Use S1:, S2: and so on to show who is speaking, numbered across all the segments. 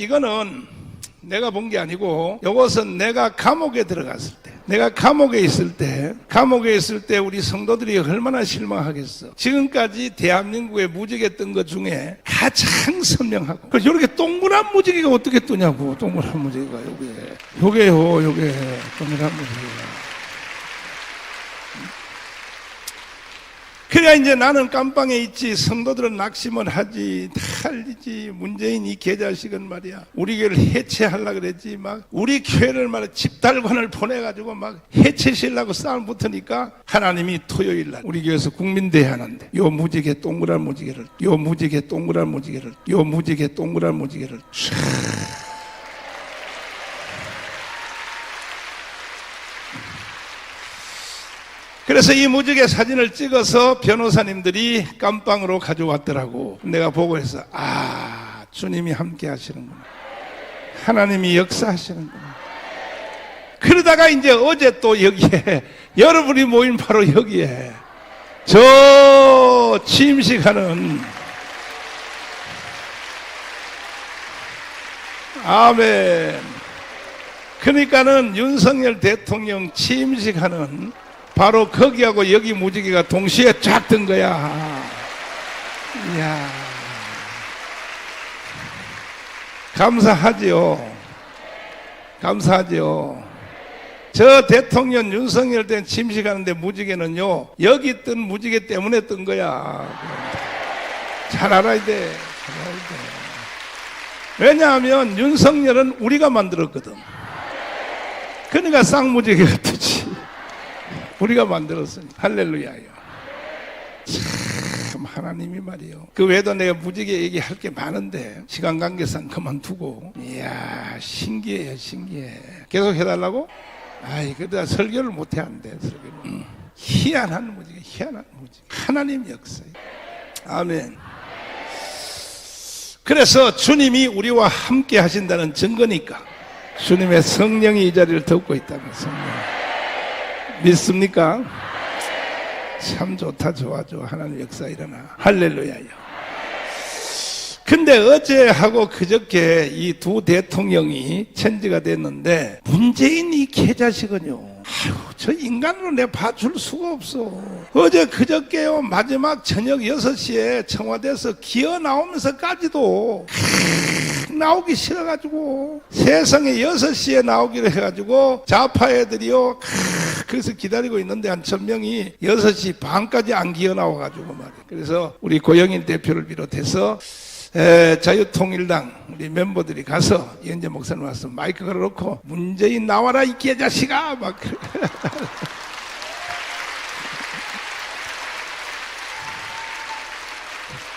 S1: 이거는 내가 본 게 아니고 이것은 내가 감옥에 들어갔을 때, 내가 감옥에 있을 때 우리 성도들이 얼마나 실망하겠어. 지금까지 대한민국에 무지개 뜬 것 중에 가장 선명하고, 그래서 이렇게 동그란 무지개가 어떻게 뜨냐고. 동그란 무지개가 요게요 동그란 무지개가. 그래야 이제 나는 깜빵에 있지, 성도들은 낙심을 하지, 달리지. 문재인 이 개자식은 말이야, 우리 교회를 해체하려고 그랬지. 막 우리 교회를 말이야 집달관을 보내가지고 막 해체시려고 싸움 붙으니까 하나님이 토요일날 우리 교회에서 국민대회 하는데 요 무지개 동그란 무지개를 그래서 이 무지개 사진을 찍어서 변호사님들이 깜빵으로 가져왔더라고. 내가 보고 해서 주님이 함께 하시는구나, 하나님이 역사하시는구나. 그러다가 이제 어제 또 여기에 여러분이 모인 바로 여기에 저 취임식하는, 아멘. 그러니까는 윤석열 대통령 취임식하는 바로 거기하고 여기 무지개가 동시에 쫙 뜬 거야. 이야, 감사하지요. 저 대통령 윤석열 때 침식하는데 무지개는요, 여기 뜬 무지개 때문에 뜬 거야. 잘 알아야 돼. 왜냐하면 윤석열은 우리가 만들었거든. 그러니까 쌍무지개가 뜨지. 우리가 만들었으니. 할렐루야요. 참 하나님이 말이요. 그 외에도 내가 무지개 얘기할 게 많은데 시간 관계상 그만두고. 이야, 신기해요. 계속 해달라고? 그러다 설교를 못해 안 돼. 설교를. 희한한 무지개. 하나님 역사예요. 아멘. 그래서 주님이 우리와 함께 하신다는 증거니까 주님의 성령이 이 자리를 덮고 있다는 성령. 믿습니까? 참 좋다. 좋아. 하나님 역사 일어나. 할렐루야요. 근데 어제하고 그저께 이 두 대통령이 천지가 됐는데 문재인 이 개자식은요, 저 인간으로 내가 봐줄 수가 없어. 어제 그저께요, 마지막 저녁 6시에 청와대에서 기어 나오면서까지도 나오기 싫어가지고 세상에 6시에 나오기로 해가지고 좌파 애들이요 그래서 기다리고 있는데 한 1000명이 6시 반까지 안 기어 나와가지고 말이야. 그래서 우리 고영인 대표를 비롯해서 자유통일당 우리 멤버들이 가서 이현재 목사님 와서 마이크 걸어놓고 문재인 나와라 이 개자식아 막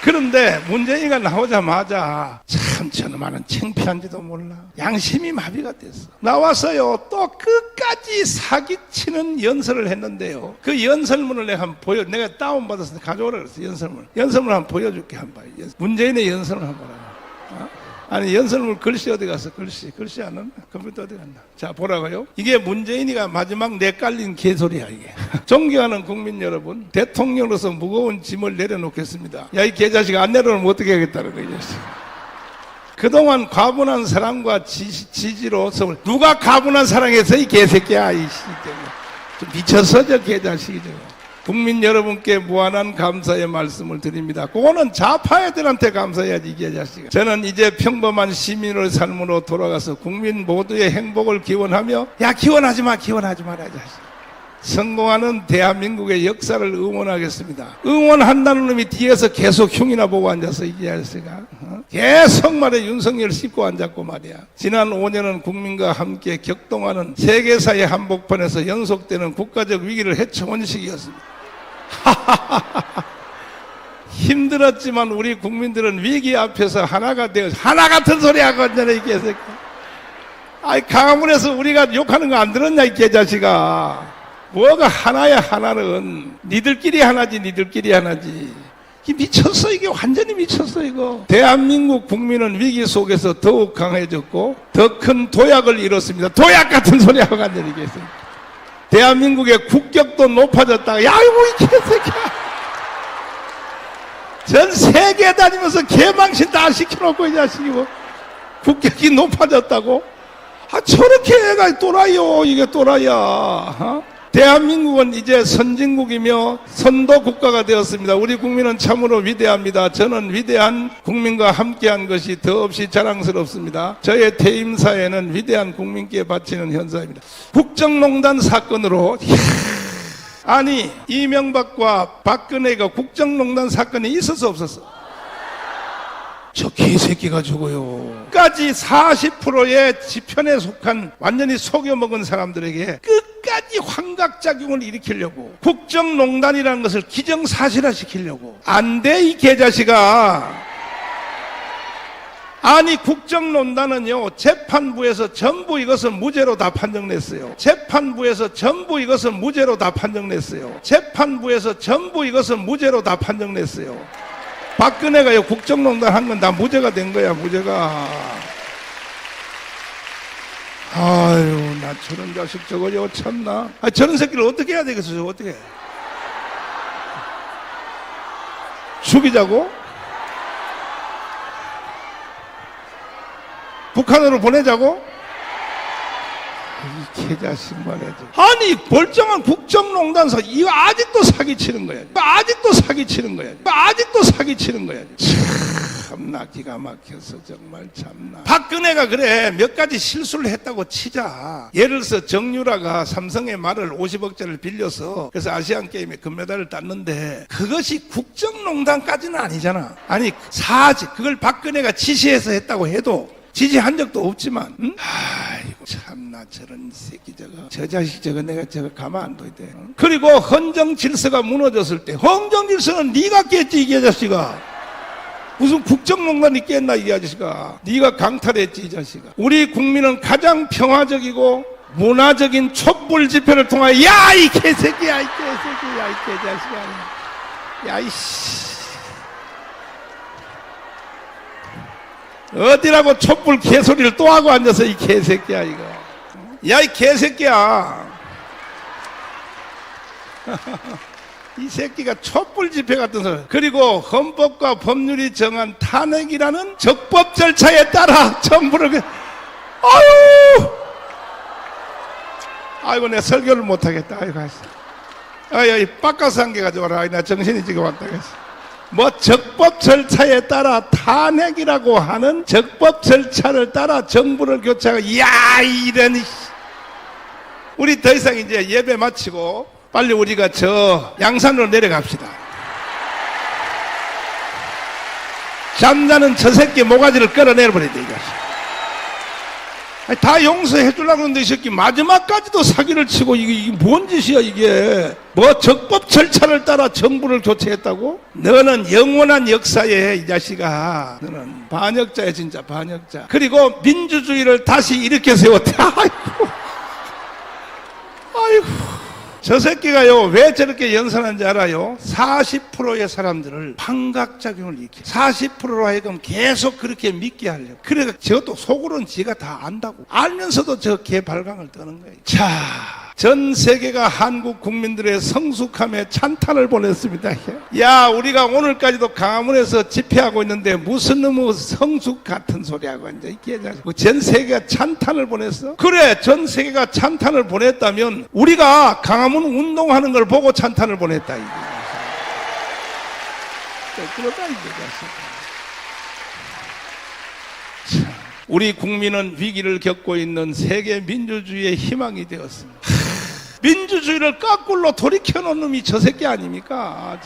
S1: 그런데 문재인이가 나오자마자 참 저놈아는 창피한지도 몰라. 양심이 마비가 됐어. 나와서요 또 끝까지 사기치는 연설을 했는데요, 그 연설문을 내가 한번 내가 다운받아서 가져오라 그랬어. 연설문 한번 보여줄게. 한번 문재인의 연설을 한번 보라. 아니 연설문 글씨 어디 갔어? 글씨 안 왔나? 컴퓨터 어디 갔나? 자 보라고요. 이게 문재인이가 마지막 내깔린 개소리야 이게. 존경하는 국민 여러분, 대통령으로서 무거운 짐을 내려놓겠습니다. 야 이 개자식아, 안 내려놓으면 어떻게 하겠다는 거야. 그동안 과분한 사랑과 지지로 누가 과분한 사랑해서 이 개새끼야. 좀 미쳤어 저 개자식이. 국민 여러분께 무한한 감사의 말씀을 드립니다. 그거는 좌파 애들한테 감사해야지 이 개자식아. 저는 이제 평범한 시민의 삶으로 돌아가서 국민 모두의 행복을 기원하며, 기원하지 마라 자식. 성공하는 대한민국의 역사를 응원하겠습니다. 응원한다는 놈이 뒤에서 계속 흉이나 보고 앉아서 이 자식아, 계속 말해 윤석열 씹고 앉았고 말이야. 지난 5년은 국민과 함께 격동하는 세계사의 한복판에서 연속되는 국가적 위기를 헤쳐온 시기였습니다. 힘들었지만 우리 국민들은 위기 앞에서 하나가 되어, 하나 같은 소리 하고 앉아라 이 개새끼. 강화문에서 우리가 욕하는 거 안 들었냐 이 개자식아. 뭐가 하나야. 하나는 니들끼리 하나지. 이게 미쳤어. 이게 완전히 미쳤어 이거. 대한민국 국민은 위기 속에서 더욱 강해졌고 더 큰 도약을 이뤘습니다. 도약 같은 소리 하고 앉아라 이 개새끼. 대한민국의 국격도 높아졌다가, 야 이거 이 개새끼야. 전 세계 다니면서 개망신 다 시켜놓고 이 자식이고 국격이 높아졌다고? 저렇게 애가 또라이요. 이게 또라이야. 대한민국은 이제 선진국이며 선도 국가가 되었습니다. 우리 국민은 참으로 위대합니다. 저는 위대한 국민과 함께한 것이 더없이 자랑스럽습니다. 저의 퇴임사에는 위대한 국민께 바치는 현사입니다. 국정농단 사건으로 아니 이명박과 박근혜가 국정농단 사건이 있었어 없었어? 저 개새끼가 저거요. 까지 40%의 지편에 속한 완전히 속여먹은 사람들에게 끝까지 환각작용을 일으키려고 국정농단이라는 것을 기정사실화시키려고 안 돼 이 개자식아. 아니 국정농단은요 재판부에서 전부 이것을 무죄로 다 판정냈어요. 재판부에서 전부 이것을 무죄로 다 판정냈어요. 재판부에서 전부 이것을 무죄로 다 판정냈어요. 박근혜가요 국정농단 한 건 다 무죄가 된 거야. 무죄가. 아유 나 저런 자식 저거요 참나. 저런 새끼를 어떻게 해야 되겠어. 저거 어떻게 해? 죽이자고? 북한으로 보내자고? 이 개자식 말이야. 아니 멀쩡한 국정농단사 이거 아직도 사기치는 거야. 아직도 사기치는 거야. 아직도 사기치는 거야. 참나 기가 막혀서 정말 참나. 박근혜가 그래 몇 가지 실수를 했다고 치자. 예를 들어서 정유라가 삼성의 말을 50억짜리를 빌려서 그래서 아시안게임에 금메달을 땄는데 그것이 국정농단까지는 아니잖아. 아니 사지 그걸 박근혜가 지시해서 했다고 해도 지지한 적도 없지만 아이고 참나 저런 새끼 저 자식 저거 내가 저거 가만 안 둬야 돼. 그리고 헌정 질서가 무너졌을 때 헌정 질서는 네가 깼지 이 자식아. 무슨 국정농단이 깼나 이 아저씨가. 네가 강탈했지 이 자식아. 우리 국민은 가장 평화적이고 문화적인 촛불 집회를 통하여 야 이 개새끼야 이 개새끼야 이 개자식아 야 이씨 어디라고 촛불 개소리를 또 하고 앉아서 이 개새끼야 이거. 야 이 개새끼야. 이 새끼가 촛불 집회 같은 소리. 그리고 헌법과 법률이 정한 탄핵이라는 적법 절차에 따라 전부를 아이고 내 설교를 못하겠다. 아이고 야 이 바카스 한 개 가져와라. 나 정신이 지금 왔다 했어. 뭐 적법 절차에 따라 탄핵이라고 하는 적법 절차를 따라 정부를 교체하고 야 이런 우리 더 이상 이제 예배 마치고 빨리 우리가 저 양산으로 내려갑시다. 잠자는 저 새끼 모가지를 끌어내버려야 돼 이 자식. 다 용서해 주려고 하는데 이 새끼 마지막까지도 사기를 치고 이게 뭔 짓이야 이게. 뭐 적법 절차를 따라 정부를 교체했다고? 너는 영원한 역사에 이 자식아. 너는 반역자야 진짜 반역자. 그리고 민주주의를 다시 일으켜 세웠다. 아이고 저 새끼가요 왜 저렇게 연산한지 알아요? 40%의 사람들을 환각작용을 일으켜 40%로 하여금 계속 그렇게 믿게 하려고. 그러니까 저것도 속으로는 지가 다 안다고 알면서도 저 개발광을 떠는 거예요. 자, 전 세계가 한국 국민들의 성숙함에 찬탄을 보냈습니다. 야 우리가 오늘까지도 강화문에서 집회하고 있는데 무슨 놈의 성숙 같은 소리하고 이제 이게 전 세계가 찬탄을 보냈어? 그래 전 세계가 찬탄을 보냈다면 우리가 강화문 운동하는 걸 보고 찬탄을 보냈다 이게. 그러다 이게 우리 국민은 위기를 겪고 있는 세계 민주주의의 희망이 되었습니다. 민주주의를 거꾸로 돌이켜놓은 놈이 저 새끼 아닙니까?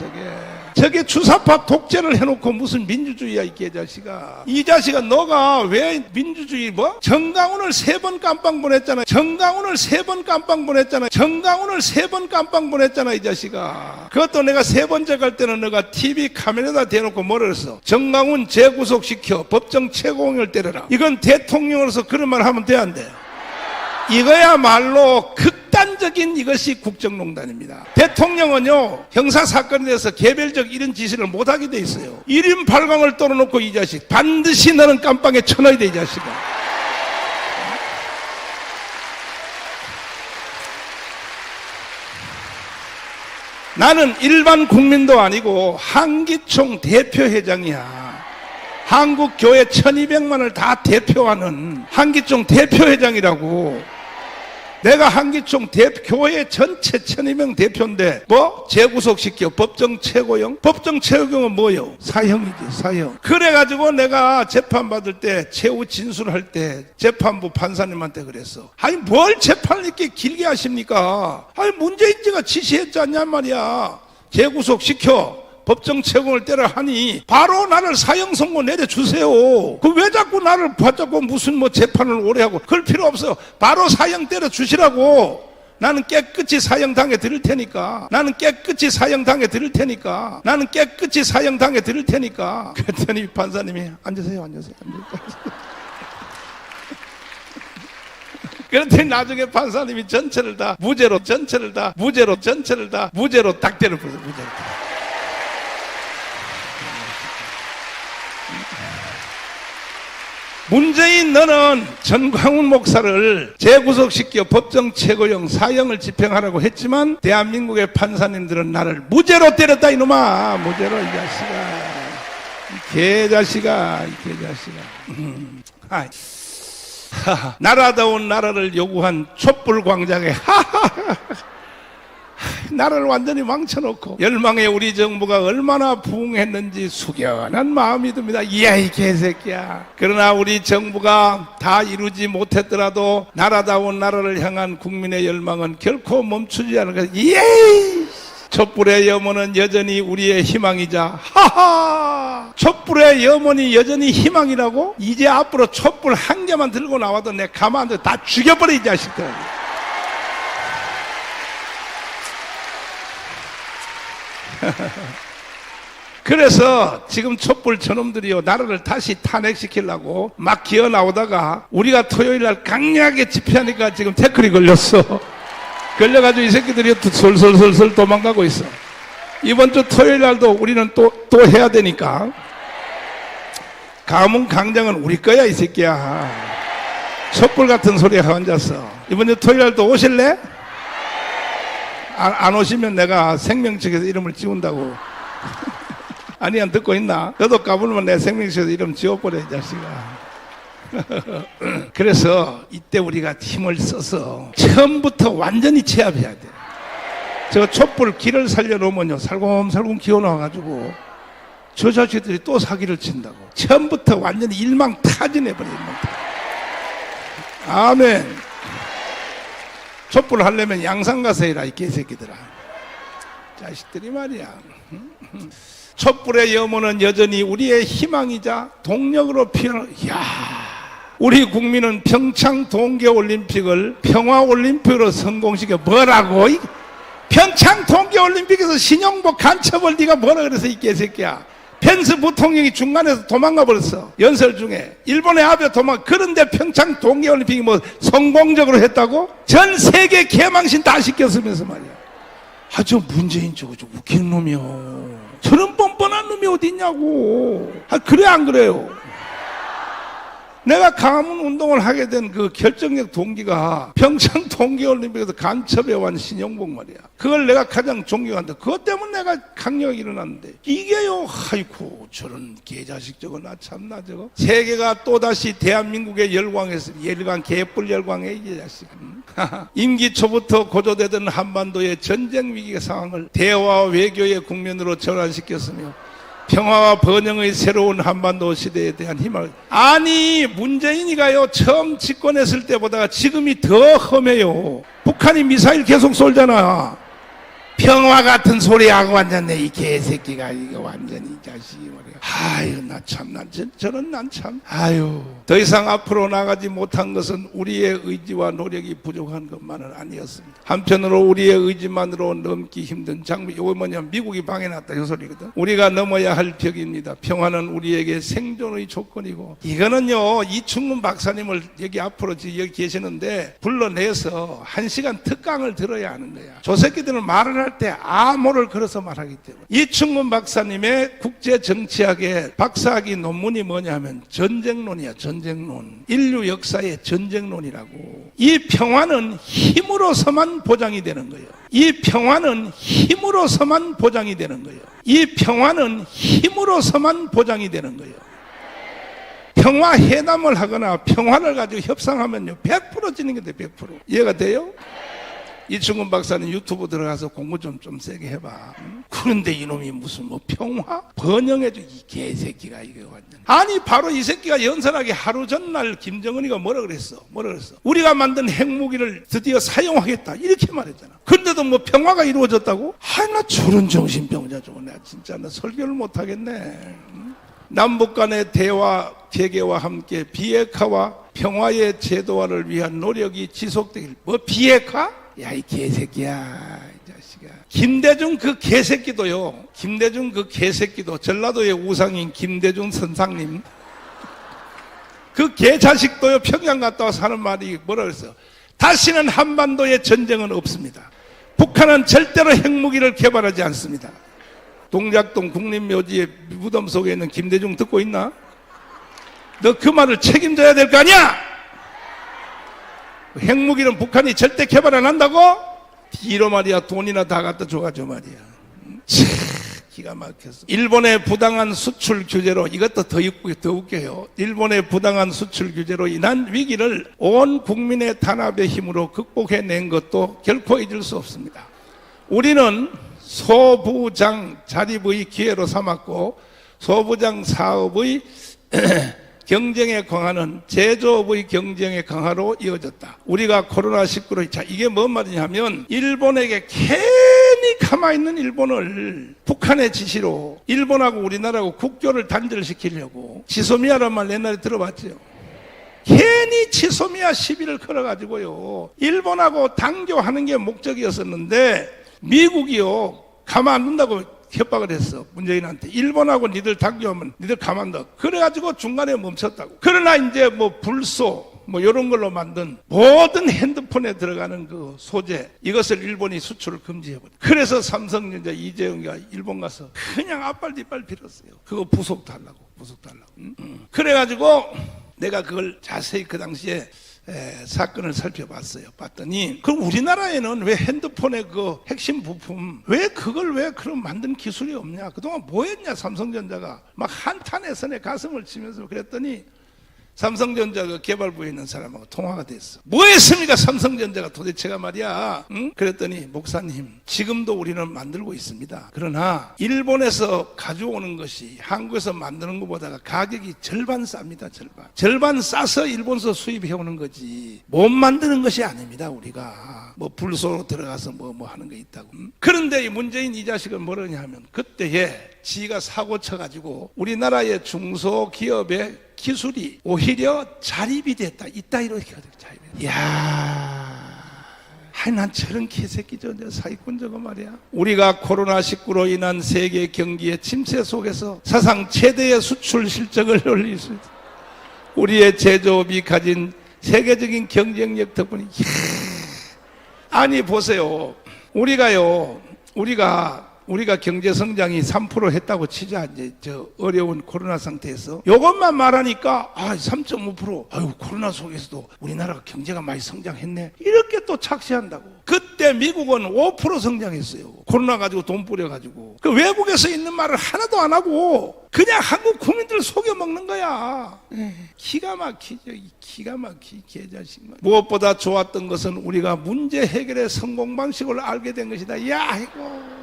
S1: 저게 주사파 독재를 해놓고 무슨 민주주의야 이 개자식아. 이 자식아 너가 왜 민주주의 뭐? 정강훈을 3번 깜빵 보냈잖아. 정강훈을 3번 깜빵 보냈잖아. 정강훈을 3번 깜빵 보냈잖아 이 자식아. 그것도 내가 3번째 갈 때는 너가 TV 카메라에다 대놓고 뭐라 그랬어? 정강훈 재구속시켜 법정 최고형을 때려라. 이건 대통령으로서 그런 말 하면 돼 안 돼? 이거야말로 극단적인 이것이 국정농단입니다. 대통령은요 형사사건에 대해서 개별적 이런 지시를 못하게 돼 있어요. 1인 8강을 떨어놓고 이 자식 반드시 너는 깜빵에 쳐넣어야 돼 이 자식아. 나는 일반 국민도 아니고 한기총 대표회장이야. 한국 교회 1200만을 다 대표하는 한기총 대표회장이라고. 내가 한기총 교회 전체 1200 대표인데 뭐 재구속시켜 법정 최고형? 법정 최고형은 뭐요? 사형이지, 사형. 그래가지고 내가 재판받을 때 최후 진술할 때 재판부 판사님한테 그랬어. 아니 뭘 재판을 이렇게 길게 하십니까? 아니 문재인지가 지시했지 않냐 말이야. 재구속시켜 법정 최고를 때려 하니 바로 나를 사형 선고 내려주세요. 그 왜 자꾸 나를 붙잡고 무슨 뭐 재판을 오래 하고 그럴 필요 없어요. 바로 사형 때려 주시라고. 나는 깨끗이 사형 당해 드릴 테니까. 나는 깨끗이 사형 당해 드릴 테니까. 나는 깨끗이 사형 당해 드릴 테니까. 그랬더니 판사님이 앉으세요. 그랬더니 나중에 판사님이 전체를 다 무죄로 딱 때려버렸어요. 무죄로. 문재인 너는 전광훈 목사를 재구속시켜 법정 최고형 사형을 집행하라고 했지만 대한민국의 판사님들은 나를 무죄로 때렸다 이놈아. 무죄로 이 자식아. 이 개자식아. 나라다운 나라를 요구한 촛불 광장에 나라를 완전히 망쳐놓고 열망에 우리 정부가 얼마나 부응했는지 숙연한 마음이 듭니다. 이야 이 개새끼야. 그러나 우리 정부가 다 이루지 못했더라도 나라다운 나라를 향한 국민의 열망은 결코 멈추지 않을 것이다. 이야 촛불의 염원은 여전히 우리의 희망이자 하하 촛불의 염원이 여전히 희망이라고? 이제 앞으로 촛불 한 개만 들고 나와도 내 가만 안 둬. 다 죽여버려 이 자식들. 그래서 지금 촛불 저놈들이요 나라를 다시 탄핵시키려고 막 기어 나오다가 우리가 토요일날 강력하게 집회하니까 지금 태클이 걸렸어. 걸려가지고 이 새끼들이 솔솔솔솔 도망가고 있어. 이번 주 토요일날도 우리는 또 해야 되니까 가문 강장은 우리 거야 이 새끼야. 촛불 같은 소리에 앉았어. 이번 주 토요일날도 오실래? 안 오시면 내가 생명책에서 이름을 지운다고. 아니 안 듣고 있나? 너도 까불면 내 생명책에서 이름 지워버려 이 자식아. 그래서 이때 우리가 힘을 써서 처음부터 완전히 제압해야 돼. 저 촛불 길을 살려놓으면요 살곰살곰 기어나와가지고 저 자식들이 또 사기를 친다고. 처음부터 완전히 일망타진해버려. 아멘. 촛불 하려면 양산 가서 해라 이 개새끼들아. 자식들이 말이야. 촛불의 염원은 여전히 우리의 희망이자 동력으로 피어나. 이야, 우리 국민은 평창 동계올림픽을 평화올림픽으로 성공시켜. 뭐라고? 평창 동계올림픽에서 신용복 간첩을 네가 뭐라 그래서 이 개새끼야. 펜스 부통령이 중간에서 도망가 버렸어. 연설 중에 일본의 아베 그런데 평창 동계올림픽이 뭐 성공적으로 했다고? 전 세계 개망신 다 시켰으면서 말이야. 저 문재인 저거 좀 웃기는 놈이요. 저런 뻔뻔한 놈이 어디 있냐고. 그래 안 그래요? 내가 가문 운동을 하게 된 그 결정적 동기가 평창 동계올림픽에서 간첩해온 신용복 말이야. 그걸 내가 가장 존경한다. 그것 때문에 내가 강력하게 일어났는데 이게요. 아이고 저런 개자식 저거 나 참나 저거. 세계가 또다시 대한민국의 열광했습니다. 열광 개뿔 열광해 이 자식. 임기 초부터 고조되던 한반도의 전쟁 위기 상황을 대화와 외교의 국면으로 전환시켰으며 평화와 번영의 새로운 한반도 시대에 대한 희망을. 아니 문재인이가요 처음 집권했을 때보다 지금이 더 험해요. 북한이 미사일 계속 쏠잖아. 평화 같은 소리하고 앉았네 이 개새끼가. 이거 완전히 이 자식이 말이야. 아유 나 참 저런 난 참. 아유 더 이상 앞으로 나가지 못한 것은 우리의 의지와 노력이 부족한 것만은 아니었습니다. 한편으로 우리의 의지만으로 넘기 힘든 장비. 이거 뭐냐 미국이 방해놨다 이 소리거든. 우리가 넘어야 할 벽입니다. 평화는 우리에게 생존의 조건이고. 이거는요 이충문 박사님을 여기 앞으로 여기 계시는데 불러내서 1시간 특강을 들어야 하는 거야. 저 새끼들은 말을 할 때 암호를 걸어서 말하기 때문에. 이충문 박사님의 국제정치학의 박사학위 논문이 뭐냐면 전쟁론이야. 전쟁론. 인류 역사의 전쟁론이라고. 이 평화는 힘으로서만 보장이 되는 거예요. 이 평화는 힘으로서만 보장이 되는 거예요. 이 평화는 힘으로서만 보장이 되는 거예요. 평화 회담을 하거나 평화를 가지고 협상하면요 100% 지는 게 돼. 100% 이해가 돼요? 이충근 박사는 유튜브 들어가서 공부 좀 세게 해봐. 그런데 이놈이 무슨 뭐 평화? 번영해줘. 이 개새끼가 이게 완전. 아니 바로 이 새끼가 연설하기 하루 전날 김정은이가 뭐라 그랬어? 우리가 만든 핵무기를 드디어 사용하겠다 이렇게 말했잖아. 근데도 뭐 평화가 이루어졌다고? 아, 나 저런 정신병자 저거 내가 진짜 나 설교를 못하겠네. 남북 간의 대화 재개와 함께 비핵화와 평화의 제도화를 위한 노력이 지속되길. 뭐 비핵화? 야, 이 개새끼야, 이 자식아. 김대중 그 개새끼도요, 전라도의 우상인 김대중 선상님, 그 개자식도요, 평양 갔다 와서 하는 말이 뭐라 그랬어요? 다시는 한반도에 전쟁은 없습니다. 북한은 절대로 핵무기를 개발하지 않습니다. 동작동 국립묘지의 무덤 속에 있는 김대중 듣고 있나? 너 그 말을 책임져야 될 거 아니야? 핵무기는 북한이 절대 개발 안 한다고? 뒤로 말이야 돈이나 다 갖다 줘가지고 말이야. 참 기가 막혔어. 일본의 부당한 수출 규제로, 이것도 더 웃겨요. 일본의 부당한 수출 규제로 인한 위기를 온 국민의 단합의 힘으로 극복해낸 것도 결코 잊을 수 없습니다. 우리는 소부장 자립의 기회로 삼았고, 소부장 사업의 경쟁의 강화는 제조업의 경쟁의 강화로 이어졌다. 우리가 코로나19로, 자, 이게 뭔 말이냐면, 일본에게 괜히 가만있는 일본을 북한의 지시로 일본하고 우리나라하고 국교를 단절시키려고, 지소미아란 말 옛날에 들어봤죠? 괜히 지소미아 시비를 걸어가지고요, 일본하고 당교하는 게 목적이었었는데, 미국이요, 가만 안 둔다고 협박을 했어. 문재인한테. 일본하고 니들 당겨오면 니들 가만둬. 그래가지고 중간에 멈췄다고. 그러나 이제 뭐 불소 뭐 이런 걸로 만든 모든 핸드폰에 들어가는 그 소재, 이것을 일본이 수출을 금지해버려. 그래서 삼성전자 이재용이가 일본 가서 그냥 앞발 뒷발 빌었어요. 그거 부속 달라고. 그래가지고 내가 그걸 자세히 그 당시에 사건을 살펴봤어요. 봤더니, 그럼 우리나라에는 왜 핸드폰의 그 핵심 부품, 왜 그런 만든 기술이 없냐? 그동안 뭐 했냐? 삼성전자가 막 한탄해서 내 가슴을 치면서 그랬더니, 삼성전자 그 개발부에 있는 사람하고 통화가 됐어. 뭐 했습니까? 삼성전자가 도대체가 말이야. 응? 그랬더니, 목사님, 지금도 우리는 만들고 있습니다. 그러나 일본에서 가져오는 것이 한국에서 만드는 것보다 가격이 절반 쌉니다. 절반 싸서 일본에서 수입해오는 거지, 못 만드는 것이 아닙니다. 우리가 뭐 불소로 들어가서 뭐 하는 거 있다고. 그런데 이 문재인 이 자식은 뭐라냐 하면, 그때에 지가 사고 쳐가지고 우리나라의 중소기업의 기술이 오히려 자립이 됐다. 이따 이렇게 자립이. 이야, 난 저런 개새끼 저 사기꾼 저거 말이야. 우리가 코로나19로 인한 세계 경기의 침체 속에서 사상 최대의 수출 실적을 올릴 수 있다. 우리의 제조업이 가진 세계적인 경쟁력 덕분에. 아니 보세요. 우리가 경제 성장이 3% 했다고 치자. 이제 저 어려운 코로나 상태에서 이것만 말하니까 3.5%. 아유, 코로나 속에서도 우리나라가 경제가 많이 성장했네. 이렇게 또 착시한다고. 그때 미국은 5% 성장했어요. 코로나 가지고 돈 뿌려가지고. 그 외국에서 있는 말을 하나도 안 하고 그냥 한국 국민들 속여 먹는 거야. 기가 막히죠. 기가 막히 개자식. 무엇보다 좋았던 것은 우리가 문제 해결의 성공 방식을 알게 된 것이다. 야, 이거.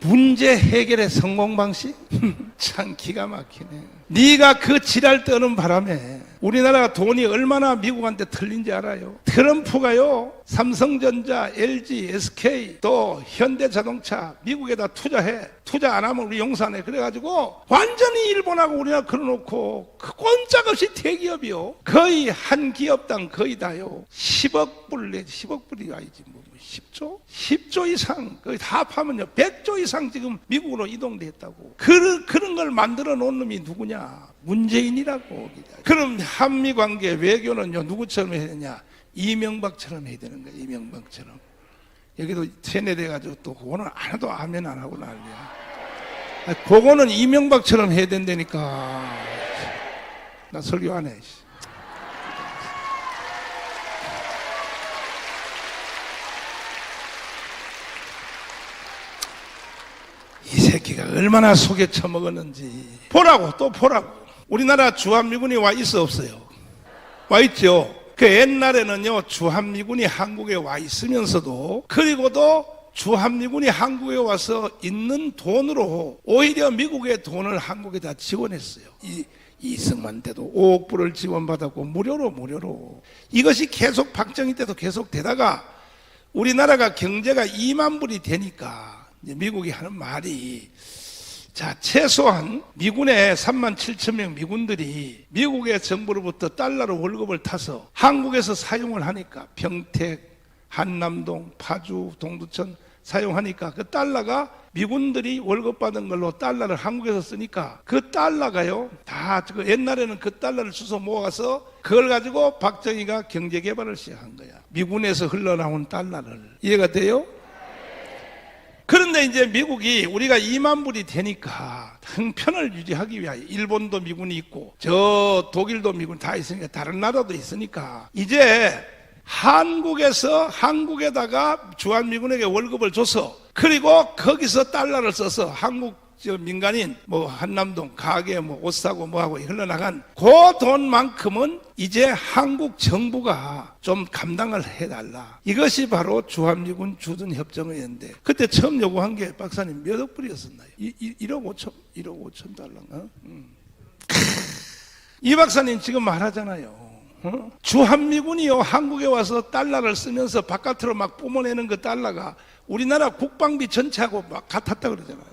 S1: 문제 해결의 성공 방식? 참 기가 막히네. 네가 그 지랄 떠는 바람에 우리나라가 돈이 얼마나 미국한테 틀린지 알아요? 트럼프가요, 삼성전자, LG, SK 또 현대자동차 미국에다 투자해. 투자 안 하면 우리 용서 안 해. 그래가지고 완전히 일본하고 우리나라 걸어놓고 그 꼼짝없이 대기업이요, 거의 한 기업당 거의 다요 10억 불 내지 10억 불이 아니지 뭐 10조? 10조 이상, 거의 다 합하면요 100조 이상 지금 미국으로 이동됐다고. 그런 걸 만들어 놓은 놈이 누구냐? 문재인이라고. 그럼 한미관계 외교는요 누구처럼 해야 되냐? 이명박처럼 해야 되는 거야. 이명박처럼. 여기도 세뇌돼가지고 또 그거는 안 해도 아멘 안 하고 난리야. 그거는 이명박처럼 해야 된다니까. 나 설교 안 해. 이 새끼가 얼마나 속에 처먹었는지 보라고. 또 보라고. 우리나라 주한미군이 와 있어 없어요? 와 있죠. 그 옛날에는요, 주한미군이 한국에 와 있으면서도, 그리고도 주한미군이 한국에 와서 있는 돈으로 오히려 미국의 돈을 한국에다 지원했어요. 이승만 때도 5억 불을 지원받았고 무료로 이것이 계속 박정희 때도 계속 되다가 우리나라가 경제가 2만 불이 되니까 이제 미국이 하는 말이, 자, 최소한 미군의 3만 7천 명 미군들이 미국의 정부로부터 달러로 월급을 타서 한국에서 사용을 하니까, 평택, 한남동, 파주, 동두천 사용하니까 그 달러가 미군들이 월급 받은 걸로 달러를 한국에서 쓰니까 그 달러가요, 다 옛날에는 그 달러를 주워 모아서 그걸 가지고 박정희가 경제 개발을 시작한 거야. 미군에서 흘러나온 달러를. 이해가 돼요? 그런데 이제 미국이 우리가 2만 불이 되니까 형편을 유지하기 위하여, 일본도 미군이 있고 저 독일도 미군 다 있으니까, 다른 나라도 있으니까 이제 한국에서 한국에다가 주한미군에게 월급을 줘서, 그리고 거기서 달러를 써서 한국 민간인 뭐 한남동 가게 뭐 옷 사고 뭐하고 흘러나간 그 돈만큼은 이제 한국 정부가 좀 감당을 해달라. 이것이 바로 주한미군 주둔협정이었는데, 그때 처음 요구한 게 박사님 몇 억 불이었었나요? 1억 5천 달러인가? 이 박사님 지금 말하잖아요. 주한미군이요, 한국에 와서 달러를 쓰면서 바깥으로 막 뿜어내는 그 달러가 우리나라 국방비 전체하고 막 같았다 그러잖아요.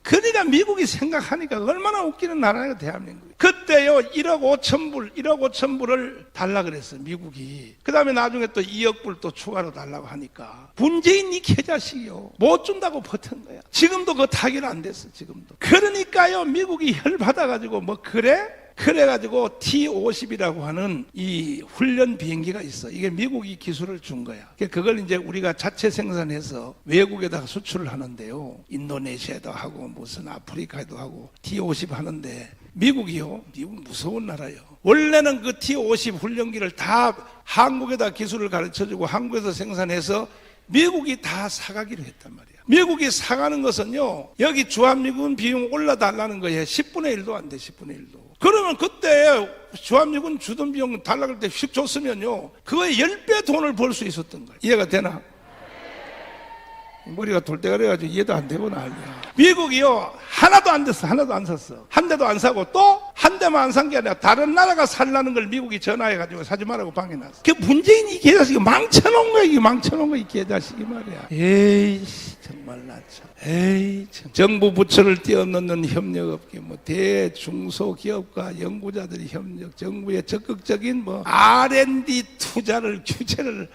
S1: 그러니까 미국이 생각하니까 얼마나 웃기는 나라예요, 대한민국이. 그때요, 1억 5천 불을 달라 그랬어요, 미국이. 그 다음에 나중에 또 2억 불 또 추가로 달라고 하니까 문재인 이 개자식이요, 못 준다고 버틴 거야. 지금도 그 타결 안 됐어, 지금도. 그러니까요, 미국이 열받아가지고 뭐 그래가지고 T-50이라고 하는 이 훈련 비행기가 있어. 이게 미국이 기술을 준 거야. 그걸 이제 우리가 자체 생산해서 외국에다가 수출을 하는데요. 인도네시아도 하고 무슨 아프리카에도 하고 T-50 하는데, 미국 무서운 나라예요. 원래는 그 T-50 훈련기를 다 한국에다 기술을 가르쳐주고 한국에서 생산해서 미국이 다 사가기로 했단 말이야. 미국이 사가는 것은요, 여기 주한미군 비용 올라달라는 거에 10분의 1도 안 돼, 10분의 1도. 그러면 그때 주한미군 주둔 비용 달라 그럴 때 휙 줬으면요, 그거에 10배 돈을 벌 수 있었던 거야. 이해가 되나? 머리가 돌 때가 그래가지고 이해도 안 되고 난리야. 미국이요, 하나도 안 됐어. 하나도 안 샀어. 한 대도 안 사고, 또 한 대만 안 산 게 아니라 다른 나라가 살라는 걸 미국이 전화해가지고 사지 말라고 방해놨어. 그 문재인이 이 개자식이 망쳐놓은 거야. 이게 망쳐놓은 거야, 이 개자식이 말이야. 에이씨, 정말 나 참. 에이, 참. 정부 부처를 뛰어넘는 협력업계, 뭐 대중소기업과 연구자들이 협력, 정부의 적극적인 뭐 R&D 투자를 규제를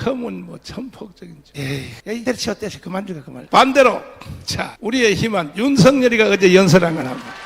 S1: 허문 뭐 천폭적인. 에이, 때려 그만 주가 그만. 반대로, 자, 우리의 힘은 윤석열이가 어제 연설한 걸 합니다.